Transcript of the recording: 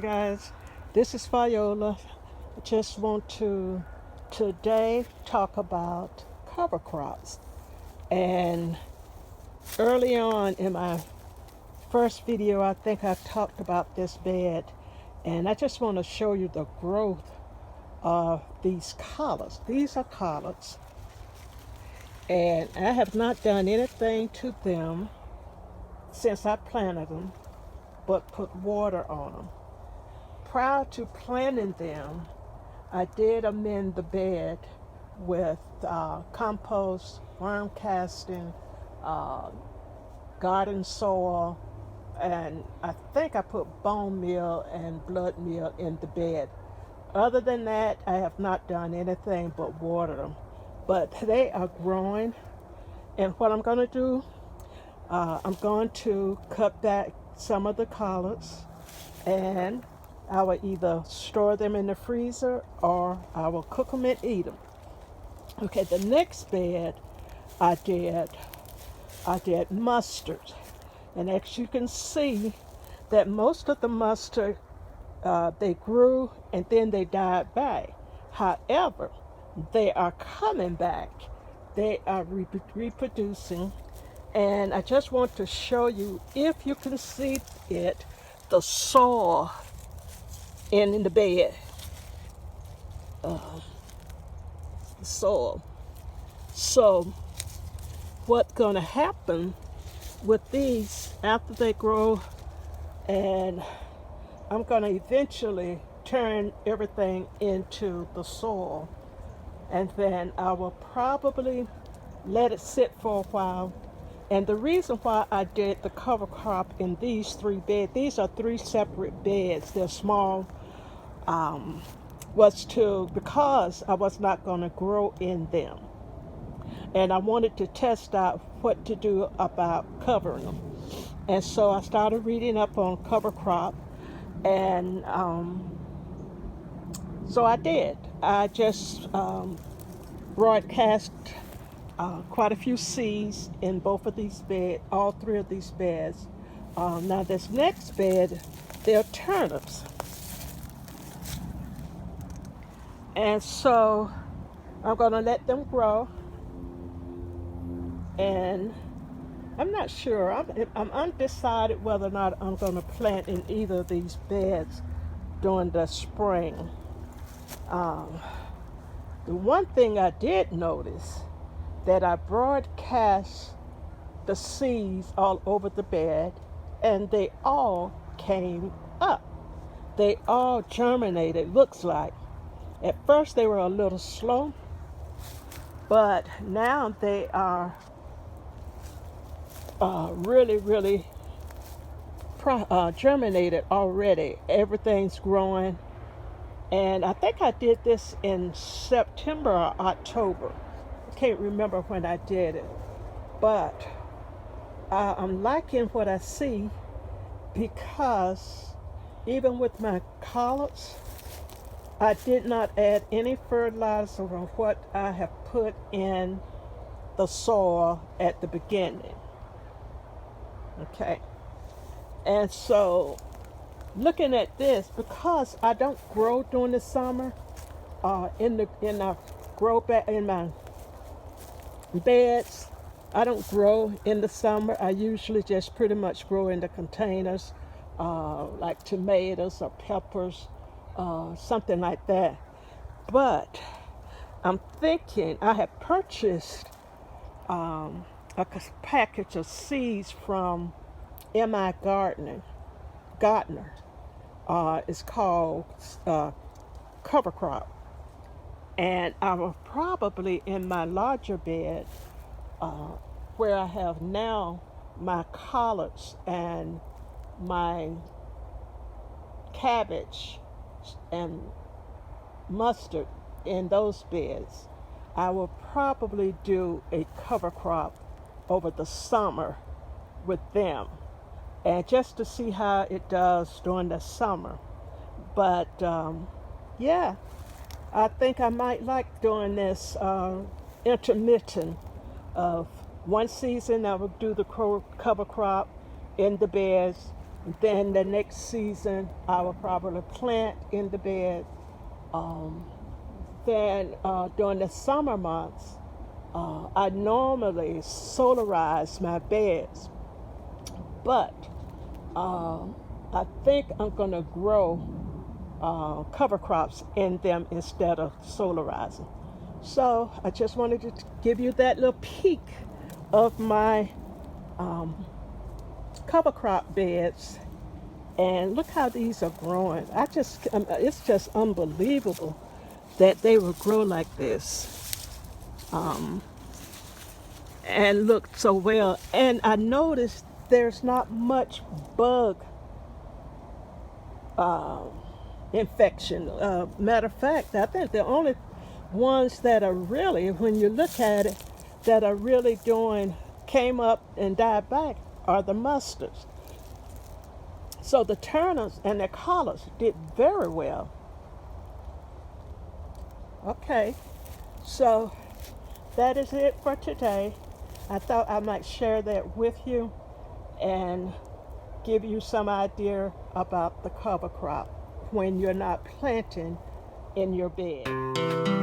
you guys. This is Viola. I just want to today talk about cover crops. And early on in my first video, I think I talked about this bed. And I just want to show you the growth of these collards. These are collards. And I have not done anything to them since I planted them, but put water on them. Prior to planting them, I did amend the bed with compost, worm casting, uh, garden soil, and I think I put bone meal and blood meal in the bed. Other than that, I have not done anything but water them. But they are growing, and what I'm going to do, I'm going to cut back some of the collards, and I will either store them in the freezer or I will cook them and eat them. Okay, the next bed I did mustard, and as you can see, that most of the mustard they grew and then they died back. However, they are coming back. They are reproducing, and I just want to show you, if you can see it, the soil in the bed, soil. So what's going to happen with these after they grow, and I'm going to eventually turn everything into the soil, and then I will probably let it sit for a while. And the reason why I did the cover crop in these three beds, these are three separate beds, they're small, was because I was not going to grow in them. And I wanted to test out what to do about covering them. And so I started reading up on cover crop, and so I did. I just broadcast quite a few seeds in both of these beds, all three of these beds. Now this next bed, they're turnips. And so I'm going to let them grow. And I'm not sure. I'm undecided whether or not I'm going to plant in either of these beds during the spring. The one thing I did notice, that I broadcast the seeds all over the bed, and they all came up. They all germinated, looks like. At first they were a little slow, but now they are really germinated already. Everything's growing. And I think I did this in September or October. I can't remember when I did it. But I'm liking what I see, because even with my collards, I did not add any fertilizer on what I have put in the soil at the beginning. Okay. And so looking at this, because I don't grow during the summer, in my beds, I don't grow in the summer. I usually just pretty much grow in the containers, like tomatoes or peppers, something like that. But I'm thinking, I have purchased a package of seeds from M.I. Gardner. It's called cover crop. And I will probably, in my larger bed, where I have now my collards and my cabbage and mustard in those beds, I will probably do a cover crop over the summer with them, and just to see how it does during the summer. But yeah, I think I might like doing this intermittent of one season I will do the cover crop in the beds, Then the next season, I will probably plant in the bed. Um, then during the summer months, I normally solarize my beds, but um, I think I'm going to grow cover crops in them instead of solarizing. So I just wanted to give you that little peek of my um, cover crop beds. And look how these are growing. It's just unbelievable that they will grow like this um, and look so well. And I noticed there's not much bug uh, infection. Matter of fact, I think the only ones that are really, when you look at it, that are really doing, came up and died back are the mustards. So the Turners and their collards did very well. Okay, so that is it for today. I thought I might share that with you and give you some idea about the cover crop when you're not planting in your bed.